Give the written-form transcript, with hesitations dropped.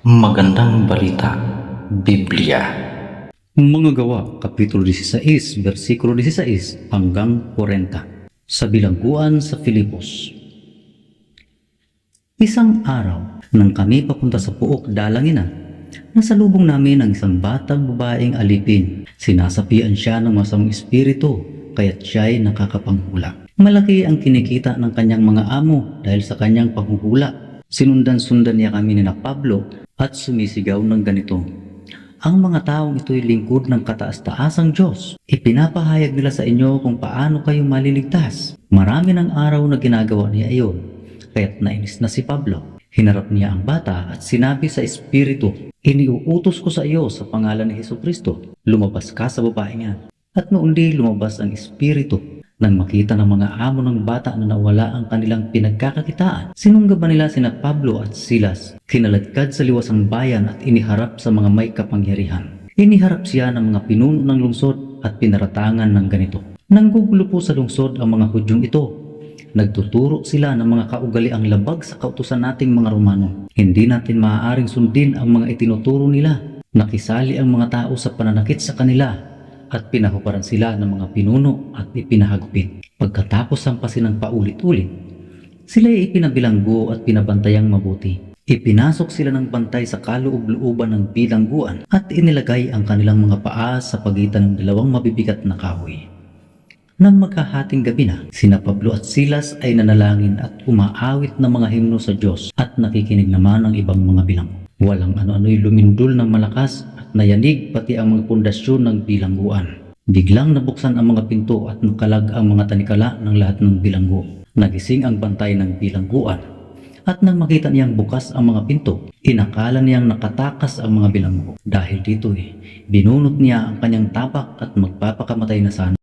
Magandang balita, Biblia. Mga Gawa, Kapitulo 16, versikulo 16 hanggang 40. Sa bilangguan sa Filipos. Isang araw, nang kami papunta sa Puok Dalanginan, nasalubong namin ang isang batang babaeng alipin. Sinasapian siya ng masamang espiritu, kaya't siya'y nakakapanghula. Malaki ang kinikita ng kanyang mga amo dahil sa kanyang panghuhula. Sinundan-sundan niya kami ni na Pablo at sumisigaw ng ganito: "Ang mga taong ito'y lingkod ng kataas-taasang Diyos. Ipinapahayag nila sa inyo kung paano kayo maliligtas." Marami ng araw na ginagawa niya iyon, kaya't nainis na si Pablo. Hinarap niya ang bata at sinabi sa espiritu, "Iniuutos ko sa iyo sa pangalan ni Hesukristo, lumabas ka sa babaeng yan." At noon di lumabas ang espiritu. Nang makita ng mga amo ng bata na nawala ang kanilang pinagkakakitaan, sinunggaban nila sina Pablo at Silas. Kinaladkad sa liwasang bayan at iniharap sa mga may kapangyarihan. Iniharap siya ng mga pinuno ng lungsod at pinaratangan ng ganito: "Nanggugulo po sa lungsod ang mga Hudyong ito. Nagtuturo sila ng mga kaugaliang labag sa kautusan nating mga Romano. Hindi natin maaaring sundin ang mga itinuturo nila. Nakisali ang mga tao sa pananakit sa kanila at pinahuparan sila ng mga pinuno at ipinahagupit. Pagkatapos sampasin ng paulit-ulit, sila ay ipinabilanggo at pinabantayang mabuti. Ipinasok sila ng bantay sa kaloob-looban ng bilangguan at inilagay ang kanilang mga paa sa pagitan ng dalawang mabibigat na kahoy. Nang magkahating gabi na, sina Pablo at Silas ay nanalangin at umaawit ng mga himno sa Diyos at nakikinig naman ang ibang mga bilanggo. Walang ano-ano'y lumindol ng malakas at nayanig pati ang mga pundasyon ng bilangguan. Biglang nabuksan ang mga pinto at nakalag ang mga tanikala ng lahat ng bilanggo. Nagising ang bantay ng bilangguan. At nang makita niyang bukas ang mga pinto, inakala niyang nakatakas ang mga bilanggo. Dahil dito binunot niya ang kanyang tapak at magpapakamatay na sana.